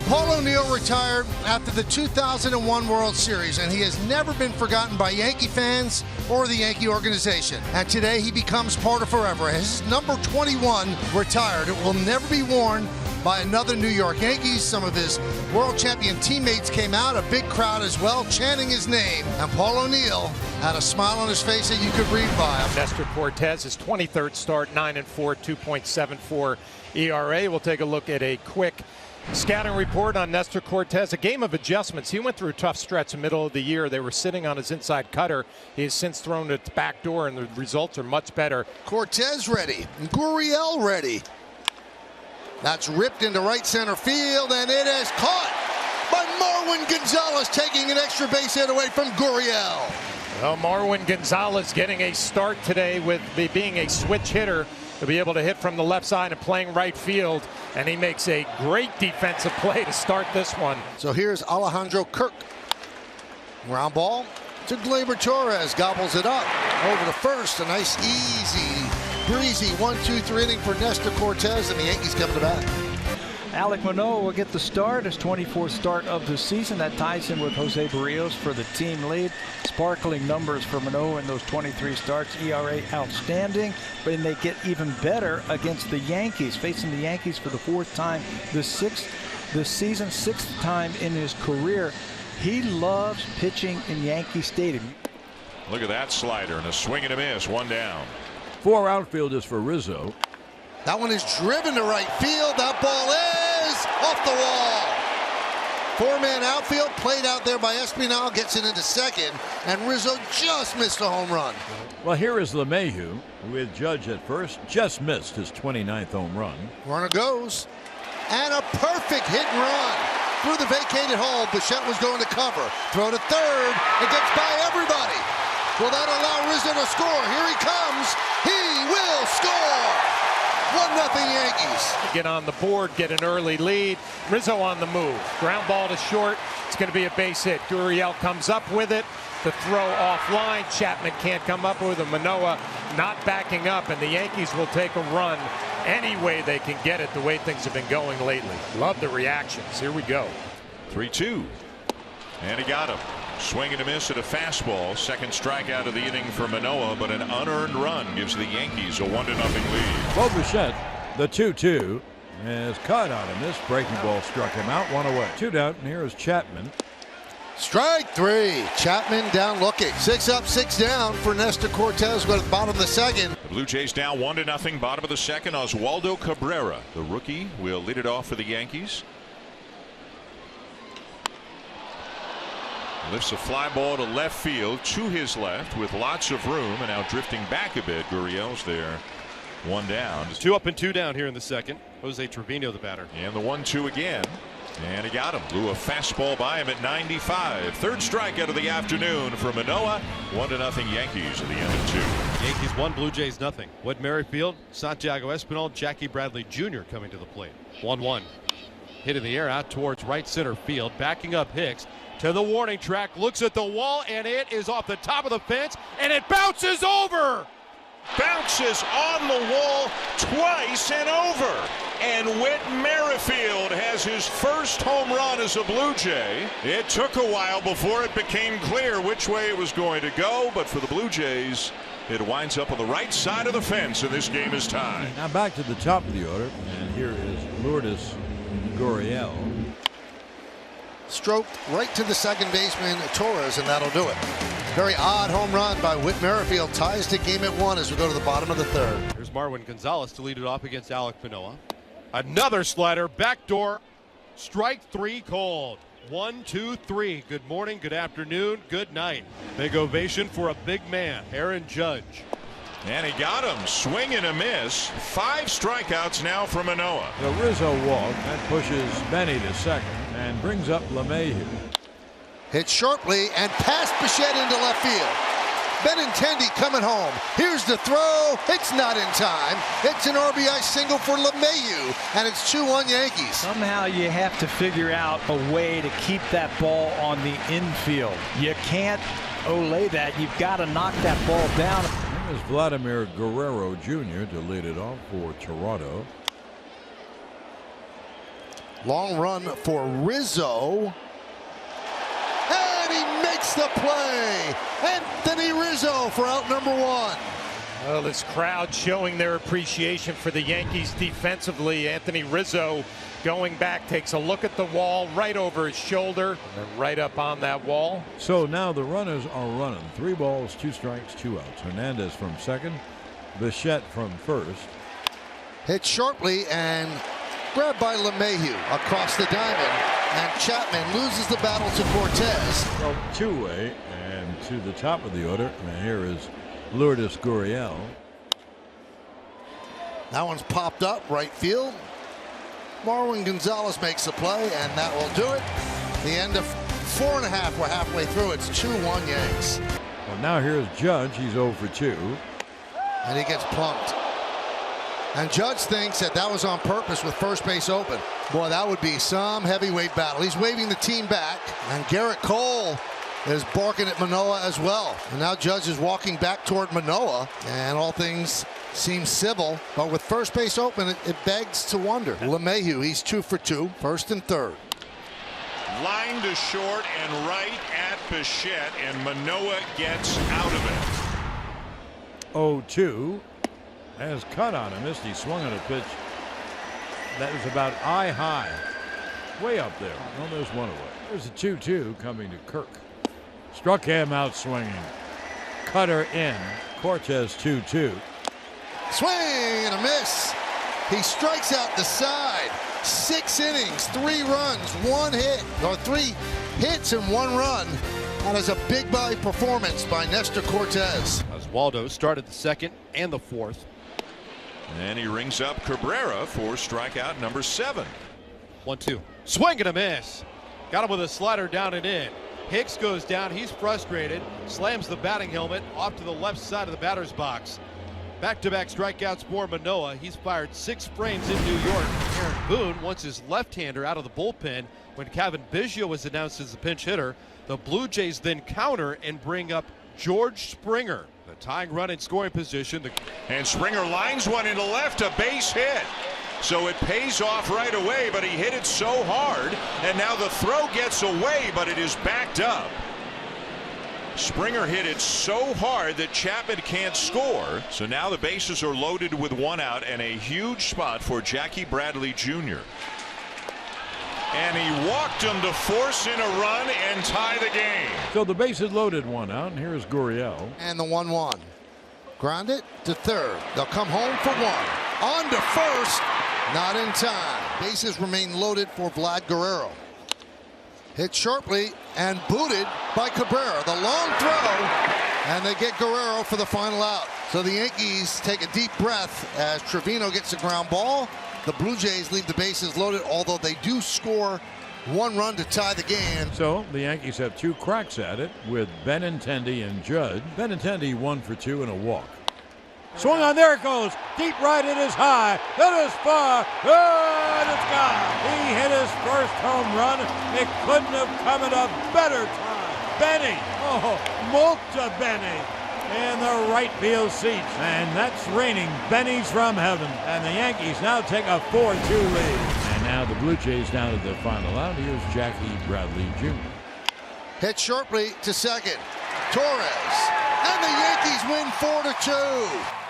Paul O'Neill retired after the 2001 World Series, and he has never been forgotten by Yankee fans or the Yankee organization. And today he becomes part of forever. His number 21 retired. It will never be worn by another New York Yankees. Some of his world champion teammates came out, a big crowd as well, chanting his name. And Paul O'Neill had a smile on his face that you could read by him. Nestor Cortes, his 23rd start, 9-4, 2.74 ERA. We'll take a look at a quick scouting report on Nestor Cortes. A game of adjustments. He went through a tough stretch in the middle of the year. They were sitting on his inside cutter. He has since thrown it back door, and the results are much better. Cortes ready. Gurriel ready. That's ripped into right center field, and it is caught by Marwin Gonzalez, taking an extra base hit away from Gurriel. Well, Marwin Gonzalez getting a start today with being a switch hitter to be able to hit from the left side and playing right field, and he makes a great defensive play to start this one. So here's Alejandro Kirk. Ground ball to Gleyber Torres, gobbles it up over the first. A nice, easy, breezy 1-2-3 inning for Nestor Cortes, and the Yankees coming to bat. Alek Manoah will get the start, his 24th start of the season. That ties him with Jose Barrios for the team lead. Sparkling numbers for Manoah in those 23 starts. ERA outstanding, but they get even better against the Yankees, facing the Yankees for the 4th time this season, 6th time in his career. He loves pitching in Yankee Stadium. Look at that slider and a swing and a miss, 1 down. 4 outfielders for Rizzo. That one is driven to right field. That ball is off the wall. 4-man outfield played out there by Espinal, gets it into second, and Rizzo just missed a home run. Well, here is LeMahieu with Judge at first. Just missed his 29th home run. Runner goes, and a perfect hit and run through the vacated hole. Bichette was going to cover. Throw to third. It gets by everybody. Will that allow Rizzo to score? Here he comes. He will score. 1-0 Yankees. Get on the board, get an early lead. Rizzo on the move. Ground ball to short. It's going to be a base hit. Gurriel comes up with it. The throw offline. Chapman can't come up with it. Manoah not backing up, and the Yankees will take a run any way they can get it, the way things have been going lately. Love the reactions. Here we go. 3-2. And he got him. Swing and a miss at a fastball. Second strikeout of the inning for Manoah, but an unearned run gives the Yankees a 1-0 lead. Well, Bichette, the 2-2 is caught on him. This breaking ball struck him out, 1 away. 2 down, and here is Chapman. Strike 3. Chapman down looking. 6 up, 6 down for Nestor Cortes. Go to the bottom of the second. The Blue Jays down 1-0. Bottom of the second. Oswaldo Cabrera, the rookie, will lead it off for the Yankees. Lifts a fly ball to left field to his left with lots of room, and now drifting back a bit. Gurriel's there. 1 down. 2 up and 2 down here in the second. Jose Trevino, the batter. And the 1-2 again. And he got him. Blew a fastball by him at 95. Third strikeout of the afternoon for Manoah. 1-0 Yankees at the end of 2. Yankees 1, Blue Jays nothing. Whit Merrifield, Santiago Espinal, Jackie Bradley Jr. coming to the plate. 1-1. Hit in the air out towards right center field. Backing up Hicks to the warning track, looks at the wall, and it is off the top of the fence, and it bounces over. Bounces on the wall twice and over. And Whit Merrifield has his first home run as a Blue Jay. It took a while before it became clear which way it was going to go, but for the Blue Jays, it winds up on the right side of the fence, and this game is tied. Now back to the top of the order, and here is Lourdes Gurriel. Stroked right to the second baseman, Torres, and that'll do it. Very odd home run by Whit Merrifield. Ties the game at 1 as we go to the bottom of the third. Here's Marwin Gonzalez to lead it off against Alek Manoah. Another slider, backdoor. Strike 3 called. 1, 2, 3. Good morning, good afternoon, good night. Big ovation for a big man, Aaron Judge. And he got him. Swing and a miss. 5 strikeouts now for Manoah. The Rizzo walk that pushes Benny to second and brings up LeMahieu. Hit sharply and past Bichette into left field. Benintendi coming home. Here's the throw. It's not in time. It's an RBI single for LeMahieu, and it's 2-1 Yankees. Somehow you have to figure out a way to keep that ball on the infield. You can't olay that. You've got to knock that ball down. There's Vladimir Guerrero Jr. to lead it off for Toronto. Long run for Rizzo. And he makes the play. Anthony Rizzo for out number 1. Well, this crowd showing their appreciation for the Yankees defensively. Anthony Rizzo going back, takes a look at the wall right over his shoulder, and then right up on that wall. So now the runners are running. 3 balls, 2 strikes, 2 outs. Hernandez from second, Bichette from first. Hit sharply and grabbed by LeMahieu across the diamond. And Chapman loses the battle to Cortez. Well, 2-way and to the top of the order. And here is Lourdes Gurriel. That one's popped up right field. Marwin Gonzalez makes the play, and that will do it. The end of 4.5. We're halfway through. It's 2-1 Yanks. Well, now here's Judge. He's 0 for 2. And he gets plunked. And Judge thinks that was on purpose with first base open. Boy, that would be some heavyweight battle. He's waving the team back, and Garrett Cole is barking at Manoah as well. And now Judge is walking back toward Manoah, and all things seem civil, but with first base open, it begs to wonder. LeMahieu, he's 2 for 2, first and third. Line to short and right at Bichette, and Manoah gets out of it. 0-2. Has cut on him. He swung at a pitch that was about eye high, way up there. Well, there's one away. There's a 2-2 coming to Kirk. Struck him out swinging. Cutter in. Cortez 2-2. Swing and a miss. He strikes out the side. 6 innings, 3 runs, 1 hit, or 3 hits and 1 run. That is a big body performance by Nestor Cortez. Oswaldo started the second and the fourth. And he rings up Cabrera for strikeout number 7. 1-2. Swing and a miss. Got him with a slider down and in. Hicks goes down. He's frustrated. Slams the batting helmet off to the left side of the batter's box. Back-to-back strikeouts for Manoah. He's fired 6 frames in New York. Aaron Boone wants his left-hander out of the bullpen. When Kevin Biggio was announced as the pinch hitter, the Blue Jays then counter and bring up George Springer, the tying run in scoring position. And Springer lines one into left, a base hit. So it pays off right away, but he hit it so hard, and now the throw gets away, but it is backed up. Springer hit it so hard that Chapman can't score. So now the bases are loaded with 1 out and a huge spot for Jackie Bradley Jr. And he walked him to force in a run and tie the game. So the bases loaded, 1 out, and here's Gurriel. And the 1-1. Ground it to third. They'll come home for 1. On to first. Not in time. Bases remain loaded for Vlad Guerrero. Hit sharply and booted by Cabrera. The long throw, and they get Guerrero for the final out. So the Yankees take a deep breath as Trevino gets the ground ball. The Blue Jays leave the bases loaded, although they do score 1 run to tie the game. So the Yankees have 2 cracks at it with Benintendi and Judge. Benintendi 1 for 2 and a walk. Swung on, there it goes. Deep right, it is high. It is far. Good, it's gone. He hit his first home run. It couldn't have come at a better time. Benny, molta Benny in the right field seats. And that's raining Bennies from heaven. And the Yankees now take a 4-2 lead. And now the Blue Jays down to their final out. Here's Jackie Bradley Jr. Hit sharply to second. Torres. And the Yankees win 4-2.